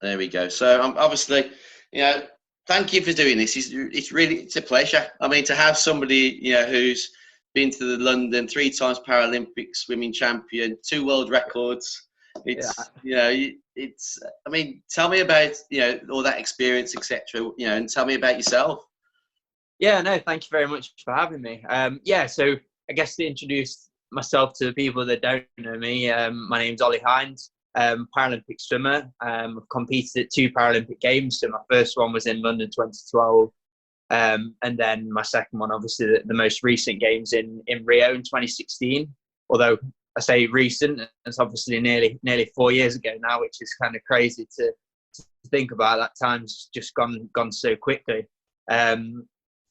There we go. So obviously, you know, thank you for doing this. It's a pleasure. I mean, to have somebody, you know, who's been to the London 3 times Paralympic swimming champion, 2 world records. Yeah. You know, I mean, tell me about, you know, all that experience, etc. You know, and tell me about yourself. Yeah, no, thank you very much for having me. Yeah, so I guess to introduce myself to the people that don't know me, my name's Ollie Hynd, Paralympic swimmer. I've competed at 2 Paralympic Games. So my first one was in London 2012. And then my second one, obviously, the most recent Games in Rio in 2016. Although I say recent, it's obviously nearly 4 years ago now, which is kind of crazy to think about. That time's just gone so quickly.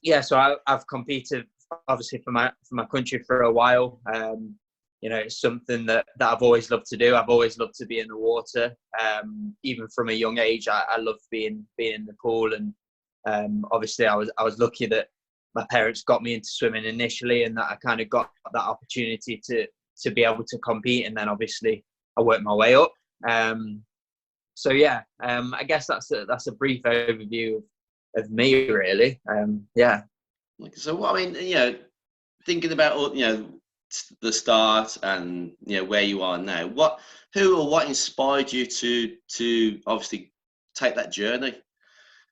Yeah, so I've competed obviously for my country for a while. You know, it's something that I've always loved to do. I've always loved to be in the water. Even from a young age, I love being in the pool. And obviously, I was lucky that my parents got me into swimming initially, and that I kind of got that opportunity to be able to compete. And then obviously, I worked my way up. So yeah, I guess that's a brief overview of me, really. Yeah. So, I mean, you know, thinking about all, you know, the start and, you know, where you are now, who or what inspired you to obviously take that journey?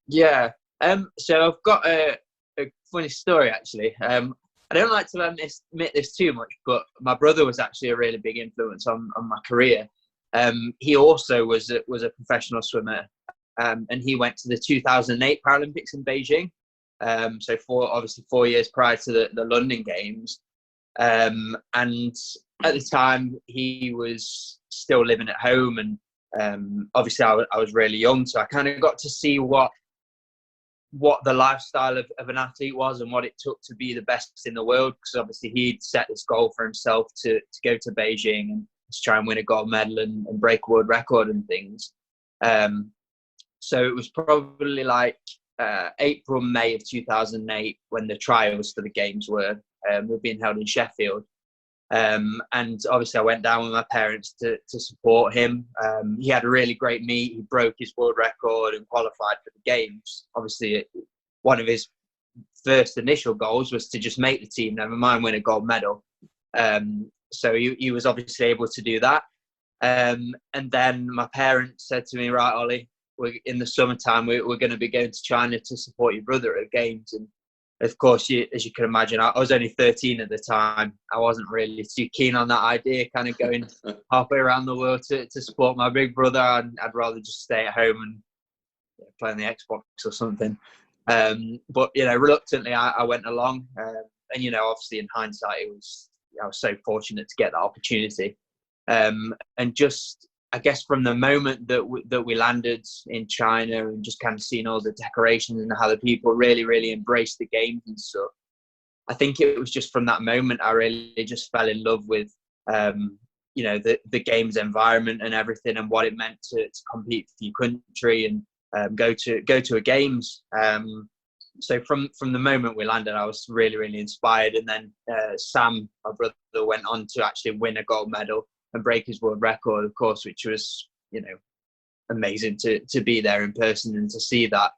Yeah. So I've got a funny story, actually. I don't like to admit this too much, but my brother was actually a really big influence on my career. He also was a professional swimmer. And he went to the 2008 Paralympics in Beijing. So 4 years prior to the London Games. And at the time, he was still living at home. And obviously, I was really young. So I kind of got to see what the lifestyle of an athlete was and what it took to be the best in the world. Because obviously, he'd set this goal for himself to go to Beijing and to try and win a gold medal and break a world record and things. So it was probably like April, May of 2008 when the trials for the Games were being held in Sheffield. And obviously I went down with my parents to support him. He had a really great meet. He broke his world record and qualified for the Games. Obviously, one of his first initial goals was to just make the team, never mind win a gold medal. So he was obviously able to do that. And then my parents said to me, right, Ollie, in the summertime, we're going to be going to China to support your brother at Games. And of course, as you can imagine, I was only 13 at the time. I wasn't really too keen on that idea, kind of going halfway around the world to support my big brother. I'd rather just stay at home and play on the Xbox or something. But, you know, reluctantly, I went along. And, you know, obviously in hindsight, I was so fortunate to get that opportunity. And just, I guess from the moment that we landed in China and just kind of seeing all the decorations and how the people really, really embraced the Games and stuff, I think it was just from that moment I really just fell in love with, you know, the Games environment and everything and what it meant to compete for your country and go to a Games. So from the moment we landed, I was really, really inspired. And then Sam, my brother, went on to actually win a gold medal and break his world record, of course, which was, you know, amazing to be there in person and to see that.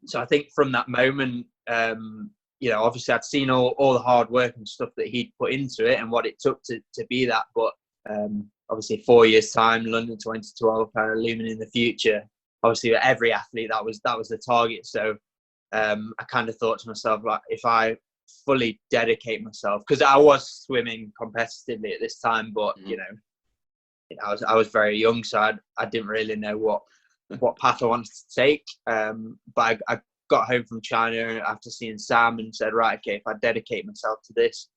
So I think from that moment, you know, obviously I'd seen all the hard work and stuff that he'd put into it and what it took to be that. But obviously 4 years time, London 2012, kind of looming in the future. Obviously every athlete, that was the target. So I kind of thought to myself, like, if I fully dedicate myself, because I was swimming competitively at this time, but you know, I was very young, so I didn't really know what path I wanted to take. But I got home from China after seeing Sam and said, right, okay, if I dedicate myself to this,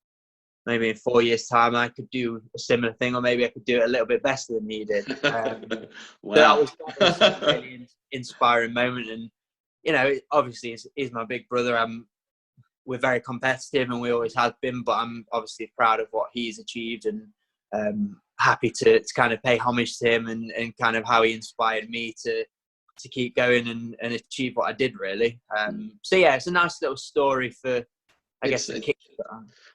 maybe in 4 years' time I could do a similar thing, or maybe I could do it a little bit better than he did. Wow. So that was a really inspiring moment. And you know, obviously he's my big brother. We're very competitive and we always have been, but I'm obviously proud of what he's achieved and happy to kind of pay homage to him and kind of how he inspired me to keep going and achieve what I did, really. So yeah, it's a nice little story for, I guess, the kick.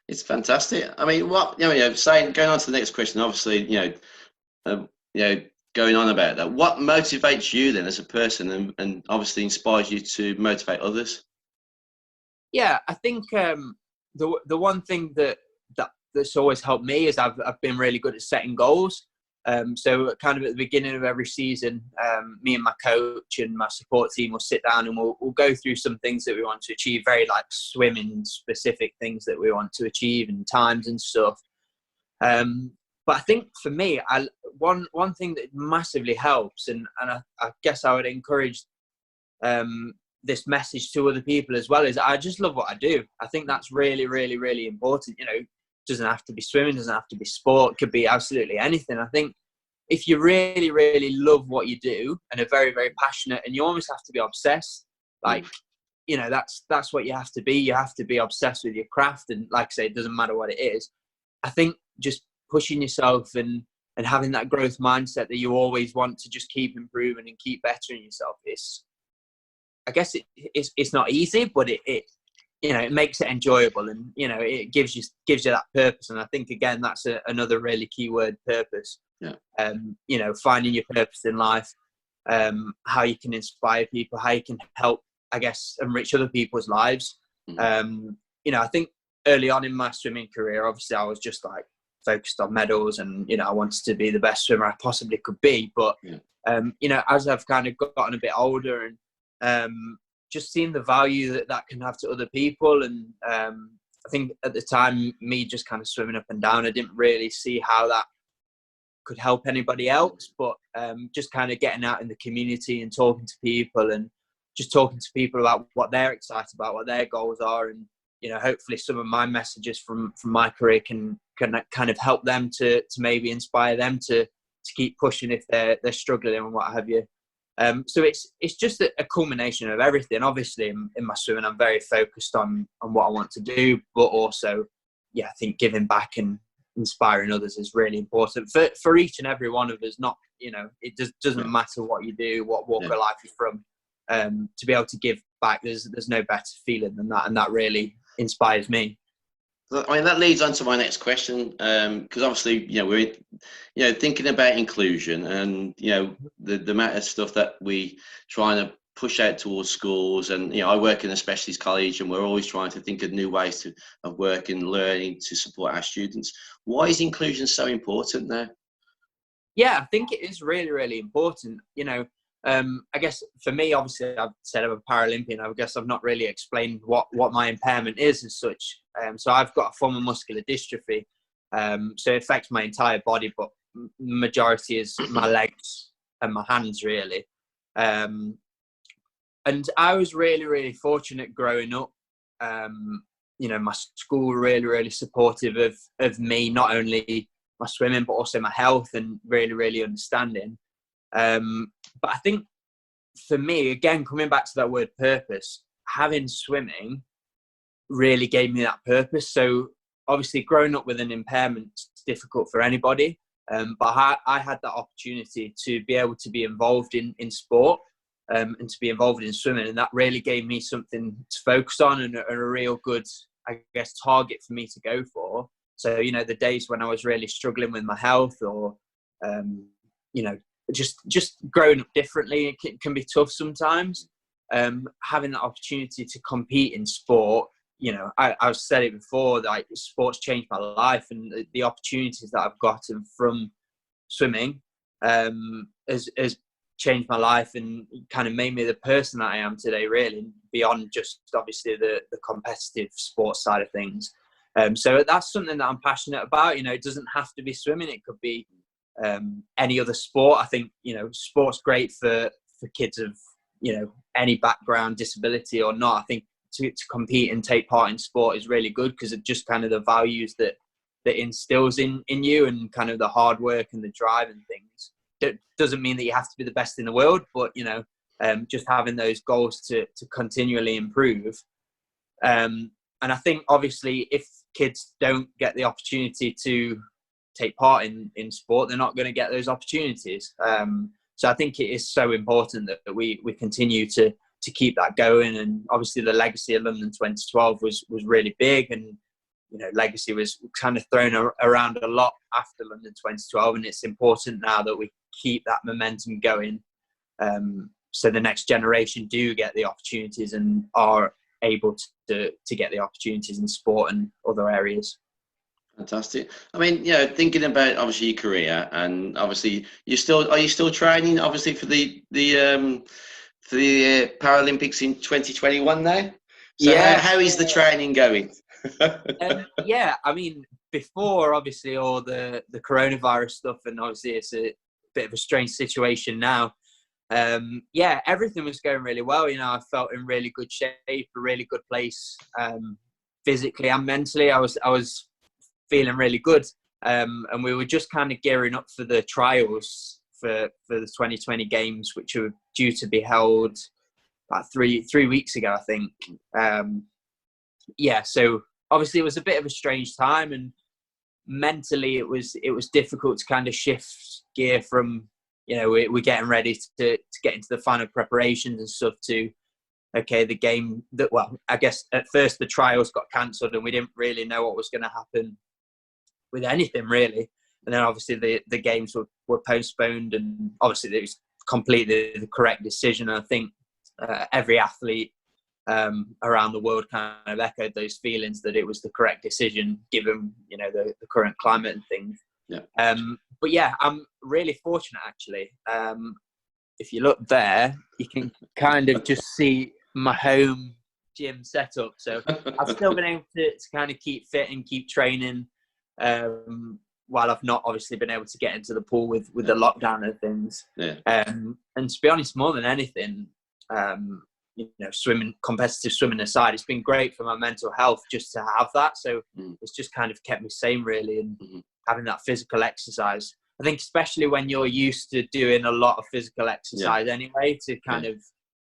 It's fantastic. I mean, what, you know, going on to the next question, obviously, you know, going on about that. What motivates you then as a person, and obviously inspires you to motivate others? Yeah, I think the one thing that's always helped me is I've been really good at setting goals. So kind of at the beginning of every season, me and my coach and my support team will sit down and we'll go through some things that we want to achieve, very like swimming specific things that we want to achieve and times and stuff. But I think for me, one thing that massively helps, and I guess I would encourage this message to other people as well, is I just love what I do. I think that's really, really, really important. You know, it doesn't have to be swimming, doesn't have to be sport, it could be absolutely anything. I think if you really, really love what you do and are very, very passionate, and you almost have to be obsessed, like, you know, that's what you have to be. You have to be obsessed with your craft. And like I say, it doesn't matter what it is. I think just pushing yourself and having that growth mindset that you always want to just keep improving and keep bettering yourself is, I guess it's not easy, but it you know, it makes it enjoyable, and you know, it gives you that purpose. And I think again, that's another really key word, purpose. Yeah. You know, finding your purpose in life, how you can inspire people, how you can help, I guess, enrich other people's lives. You know, I think early on in my swimming career, obviously I was just like focused on medals, and you know, I wanted to be the best swimmer I possibly could be. But you know, as I've kind of gotten a bit older and just seeing the value that can have to other people, and I think at the time, me just kind of swimming up and down, I didn't really see how that could help anybody else. But just kind of getting out in the community and talking to people, and just talking to people about what they're excited about, what their goals are, and you know, hopefully some of my messages from my career can kind of help them to maybe inspire them to keep pushing if they're struggling and what have you. So it's just a culmination of everything. Obviously, in my swimming, I'm very focused on what I want to do, but also, yeah, I think giving back and inspiring others is really important for each and every one of us. Not, you know, it doesn't matter what you do, what walk of life you're from. To be able to give back, there's no better feeling than that, and that really inspires me. I mean, that leads on to my next question, because obviously, you know, we're, you know, thinking about inclusion, and you know, the amount of stuff that we trying to push out towards schools, and you know, I work in a specialist college, and we're always trying to think of new ways of working and learning to support our students. Why is inclusion so important now? Yeah, I think it is really, really important. You know, I guess for me, obviously, I've said I'm a Paralympian. I guess I've not really explained what my impairment is as such. So I've got a form of muscular dystrophy. So it affects my entire body, but majority is my legs and my hands, really. And I was really, really fortunate growing up. You know, my school were really, really supportive of me, not only my swimming, but also my health, and really, really understanding. But I think for me, again, coming back to that word purpose, having swimming really gave me that purpose. So obviously growing up with an impairment is difficult for anybody. But I had that opportunity to be able to be involved in sport, and to be involved in swimming. And that really gave me something to focus on, and a real good, I guess, target for me to go for. So, you know, the days when I was really struggling with my health, or, you know, just growing up differently, it can be tough sometimes. Having that opportunity to compete in sport, you know, I've said it before, like sports changed my life, and the opportunities that I've gotten from swimming has changed my life, and kind of made me the person that I am today, really, beyond just obviously the competitive sports side of things. So that's something that I'm passionate about. You know, it doesn't have to be swimming, it could be any other sport. I think, you know, sport's great for kids of, you know, any background, disability or not. I think to compete and take part in sport is really good, because it just kind of the values that instills in you, and kind of the hard work and the drive and things. That doesn't mean that you have to be the best in the world, but, you know, just having those goals to continually improve. And I think obviously if kids don't get the opportunity to take part in sport, they're not going to get those opportunities. So I think it is so important that we continue to keep that going. And obviously the legacy of London 2012 was really big, and legacy was kind of thrown around a lot after London 2012, and it's important now that we keep that momentum going, so the next generation do get the opportunities and are able to get the opportunities in sport and other areas. Fantastic. I mean, thinking about obviously your career, and obviously are you still training obviously for the Paralympics in 2021 now? So yeah. how is the training going? Yeah, I mean, before obviously all the coronavirus stuff, and obviously it's a bit of a strange situation now. Yeah, everything was going really well. I felt in really good shape, a really good place, physically and mentally. I was feeling really good, and we were just kind of gearing up for the trials for the 2020 games, which were due to be held about three weeks ago, I think. Yeah, so obviously it was a bit of a strange time, and mentally it was difficult to kind of shift gear from, we're getting ready to get into the final preparations and stuff, to the game that, well, I guess at first the trials got cancelled and we didn't really know what was going to happen with anything really. And then obviously the games were postponed, and obviously it was completely the correct decision. I think every athlete around the world kind of echoed those feelings that it was the correct decision given the current climate and things. Yeah. But yeah, I'm really fortunate actually. If you look there, you can kind of just see my home gym setup. So I've still been able to kind of keep fit and keep training, while I've not obviously been able to get into the pool with the lockdown and things. Yeah. And to be honest, more than anything, competitive swimming aside, it's been great for my mental health just to have that. So it's just kind of kept me sane really, and having that physical exercise. I think especially when you're used to doing a lot of physical exercise anyway, to kind of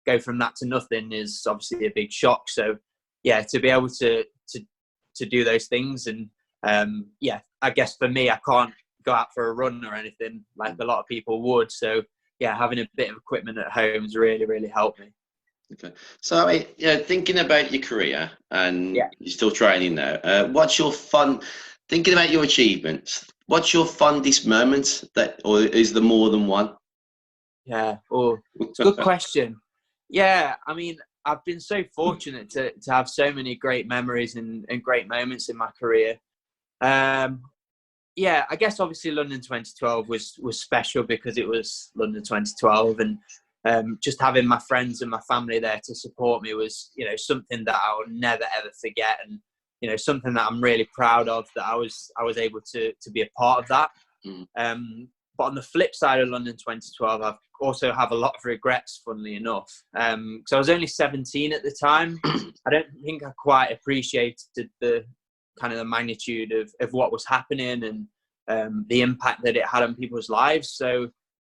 go from that to nothing is obviously a big shock. So yeah, to be able to do those things, and I guess for me, I can't go out for a run or anything like a lot of people would. So yeah, having a bit of equipment at home has really, really helped me. Okay. So, thinking about your career, and you're still training now, what's your thinking about your achievements, what's your fondest moment, or is there more than one? Yeah, it's a good question. Yeah, I mean, I've been so fortunate to have so many great memories and great moments in my career. Yeah, I guess obviously London 2012 was special because it was London 2012, and just having my friends and my family there to support me was, something that I will never ever forget, and something that I'm really proud of, that I was able to be a part of that. But on the flip side of London 2012, I also have a lot of regrets, funnily enough. So I was only 17 at the time. I don't think I quite appreciated the kind of the magnitude of what was happening, and the impact that it had on people's lives. So,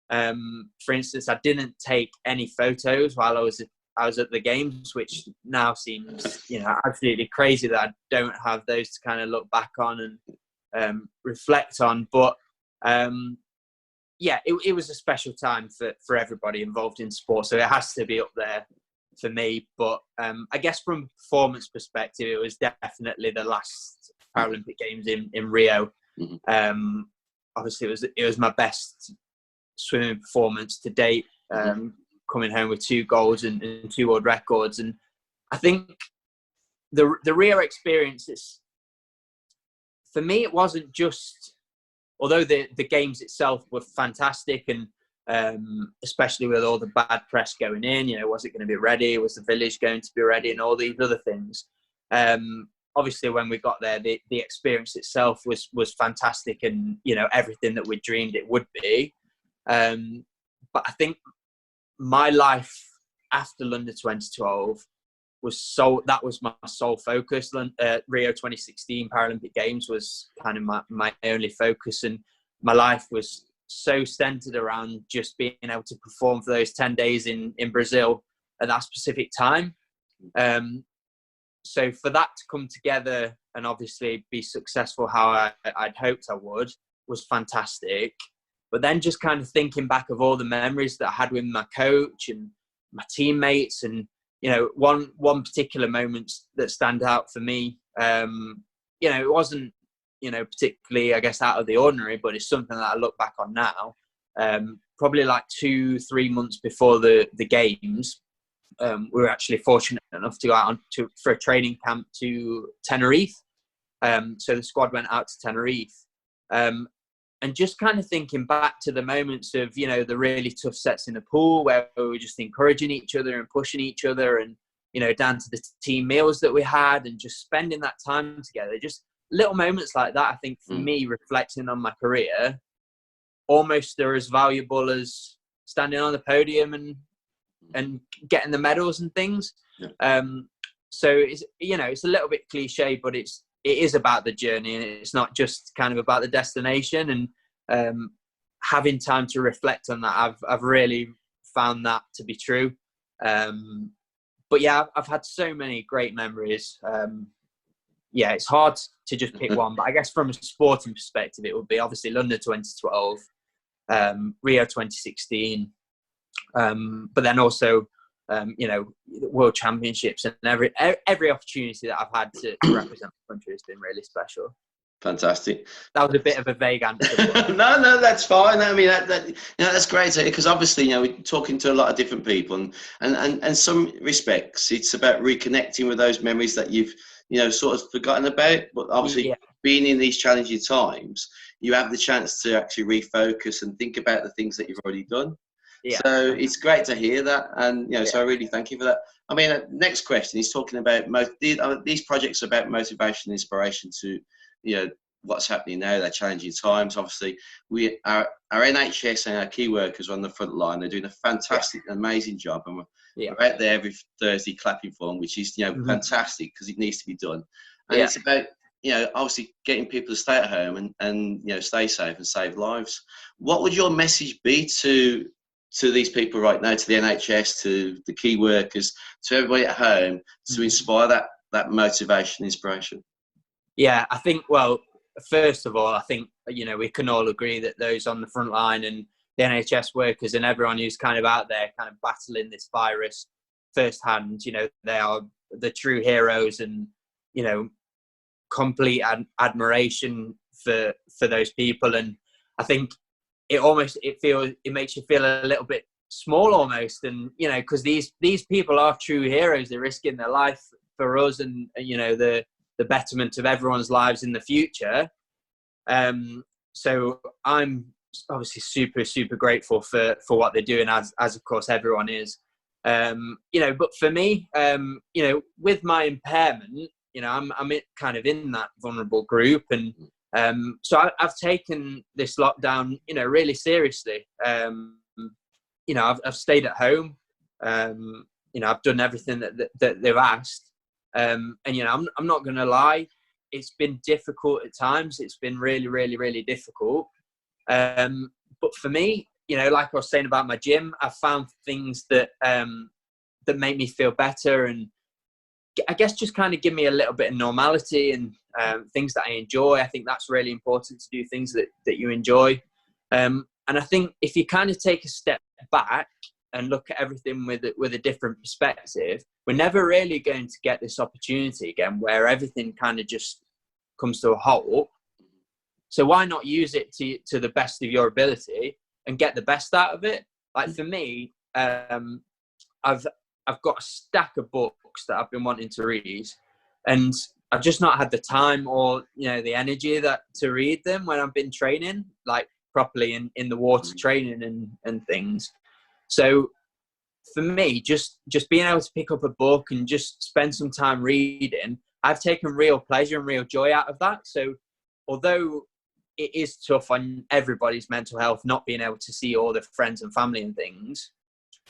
for instance, I didn't take any photos while I was at the games, which now seems, absolutely crazy that I don't have those to kind of look back on and reflect on. But it was a special time for everybody involved in sport, so it has to be up there for me. But I guess from a performance perspective, it was definitely the last Paralympic Games in Rio. Obviously, it was my best swimming performance to date, coming home with 2 golds and 2 world records. And I think the Rio experience, for me, it wasn't just, although the games itself were fantastic, and especially with all the bad press going in, was it going to be ready? Was the village going to be ready? And all these other things. Obviously, when we got there, the experience itself was fantastic, and everything that we dreamed it would be. But I think my life after London 2012 that was my sole focus. Rio 2016 Paralympic Games was kind of my only focus, and my life was so centered around just being able to perform for those 10 days in Brazil at that specific time. So for that to come together and obviously be successful how I'd hoped I would was fantastic. But then just kind of thinking back of all the memories that I had with my coach and my teammates, and one particular moment that stand out for me it wasn't, particularly, I guess, out of the ordinary, but it's something that I look back on now. Probably like 2-3 months before the games, we were actually fortunate enough to go out for a training camp to Tenerife. So the squad went out to Tenerife. And just kind of thinking back to the moments of, the really tough sets in the pool where we were just encouraging each other and pushing each other, and, down to the team meals that we had, and just spending that time together. Just little moments like that, I think, for me, reflecting on my career, almost are as valuable as standing on the podium and getting the medals and things. Yeah. So it's, it's a little bit cliche, but it is about the journey, and it's not just kind of about the destination. And having time to reflect on that, I've really found that to be true. But yeah, I've had so many great memories. Yeah, it's hard to just pick one, but I guess from a sporting perspective, it would be obviously London 2012, Rio 2016, but then also, World Championships, and every opportunity that I've had to represent the country has been really special. Fantastic. That was a bit of a vague answer. No, that's fine. I mean, that's great because obviously, we're talking to a lot of different people, and some respects, it's about reconnecting with those memories that you've, sort of forgotten about. But obviously, being in these challenging times, you have the chance to actually refocus and think about the things that you've already done. Yeah. So it's great to hear that, and so I really thank you for that. I mean, next question is talking about these projects are about motivation and inspiration to, what's happening now. They're challenging times. Obviously, our NHS and our key workers are on the front line. They're doing a fantastic, amazing job, and we're out there every Thursday clapping for them, which is fantastic because it needs to be done. And it's about obviously getting people to stay at home and stay safe and save lives. What would your message be to these people right now, to the NHS, to the key workers, to everybody at home, to inspire that motivation, inspiration? Yeah, I think, well, first of all, I think, we can all agree that those on the front line and the NHS workers and everyone who's kind of out there kind of battling this virus firsthand, they are the true heroes, and, complete admiration for those people. And I think it makes you feel a little bit small almost, and because these people are true heroes. They're risking their life for us, and the betterment of everyone's lives in the future. So I'm obviously super grateful for what they're doing, as of course everyone is. But for me, with my impairment, I'm kind of in that vulnerable group, and so I've taken this lockdown, really seriously. I've stayed at home. I've done everything that they've asked. And I'm not going to lie, it's been difficult at times. It's been really difficult. But for me, like I was saying about my gym, I've found things that make me feel better, and I guess just kind of give me a little bit of normality, and things that I enjoy. I think that's really important, to do things that you enjoy. And I think if you kind of take a step back and look at everything with a different perspective, we're never really going to get this opportunity again where everything kind of just comes to a halt. So why not use it to the best of your ability and get the best out of it? Like for me, I've got a stack of books that I've been wanting to read, and I've just not had the time or the energy to read them when I've been training, like properly in the water training and things. So for me, just being able to pick up a book and just spend some time reading, I've taken real pleasure and real joy out of that. So although it is tough on everybody's mental health, not being able to see all their friends and family and things,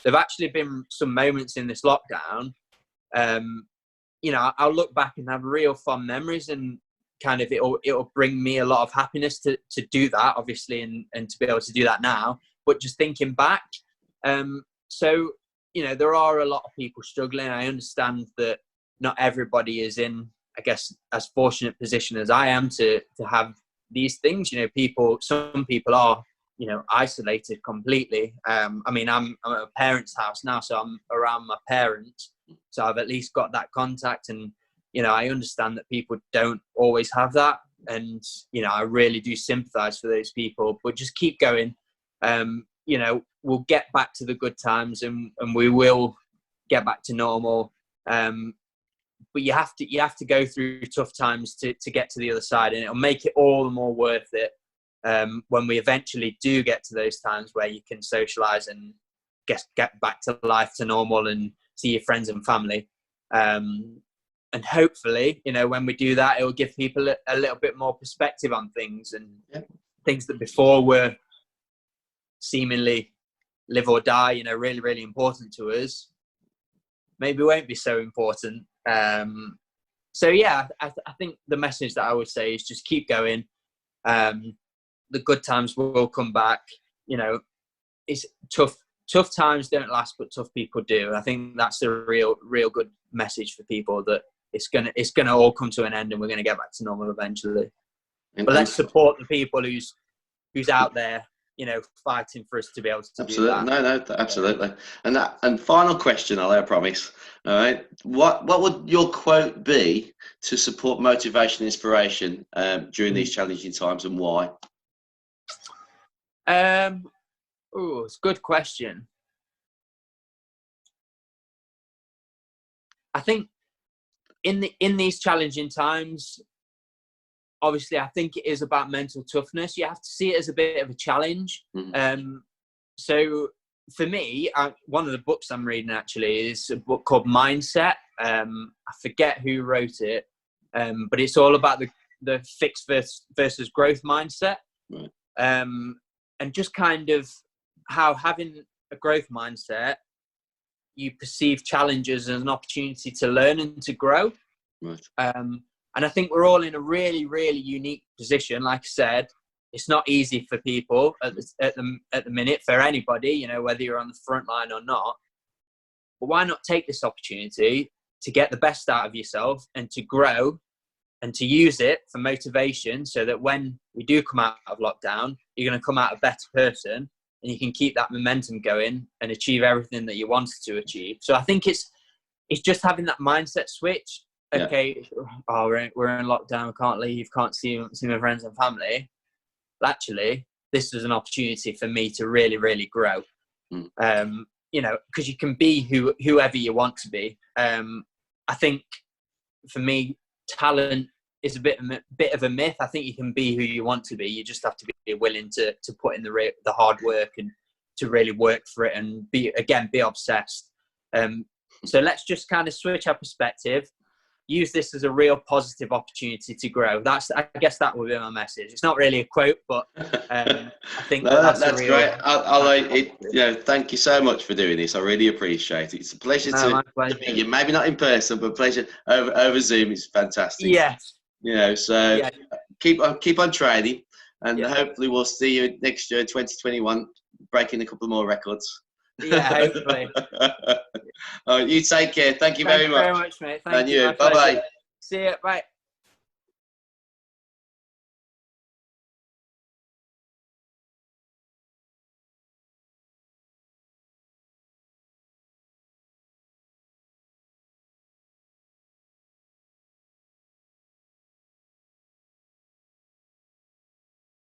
there've actually been some moments in this lockdown, I'll look back and have real fond memories, and kind of it'll bring me a lot of happiness to do that, obviously, and to be able to do that now. But just thinking back, so there are a lot of people struggling. I understand that not everybody is in, I guess, as fortunate position as I am to have these things. Some people are isolated completely. I'm at a parent's house now, so I'm around my parents, so I've at least got that contact, and you know, I understand that people don't always have that. And, you know, I really do sympathize for those people, but just keep going. You know, we'll get back to the good times, and we will get back to normal. But you have to go through tough times to get to the other side, and it'll make it all the more worth it when we eventually do get to those times where you can socialize and get back to life, to normal, and see your friends and family. And hopefully, you know, when we do that, it will give people a little bit more perspective on things, and things that before were seemingly live or die, you know, really, really important to us, maybe won't be so important. So yeah, I think the message that I would say is just keep going. The good times will come back. You know, it's tough times don't last, but tough people do. I think that's a real good message for people, that it's gonna all come to an end, and we're gonna get back to normal eventually. But let's support the people who's out there, you know, fighting for us to be able to do that. No, absolutely. And final question, I promise. All right, what would your quote be to support motivation and inspiration during these challenging times, and why? It's a good question. I think in these challenging times, obviously, I think it is about mental toughness. You have to see it as a bit of a challenge. So for me, one of the books I'm reading actually is a book called Mindset. I forget who wrote it, but it's all about the fixed versus growth mindset. Right. And just kind of how having a growth mindset, you perceive challenges as an opportunity to learn and to grow. Right. And I think we're all in a really, really unique position. Like I said, it's not easy for people at the minute, for anybody, you know, whether you're on the front line or not. But why not take this opportunity to get the best out of yourself and to grow, and to use it for motivation, so that when we do come out of lockdown, you're going to come out a better person, and you can keep that momentum going and achieve everything that you wanted to achieve. So I think it's just having that mindset switch. Okay, we're in lockdown, we can't leave, can't see my friends and family. Well, actually, this is an opportunity for me to really, really grow. You know, because you can be whoever you want to be. I think for me, talent is a bit of a myth. I think you can be who you want to be. You just have to be willing to put in the hard work, and to really work for it, and be obsessed. So let's just kind of switch our perspective. Use this as a real positive opportunity to grow. I guess that will be my message. It's not really a quote, but I think that's great. Thank you so much for doing this. I really appreciate it. It's a pleasure to meet you. Maybe not in person, but pleasure over Zoom. It's fantastic. Yes. You know, so keep on training, and hopefully we'll see you next year, 2021, breaking a couple more records. Yeah, hopefully. All right, you take care. Thank you very much. Thank you very much, mate. Thank you. Bye bye. See you. Bye.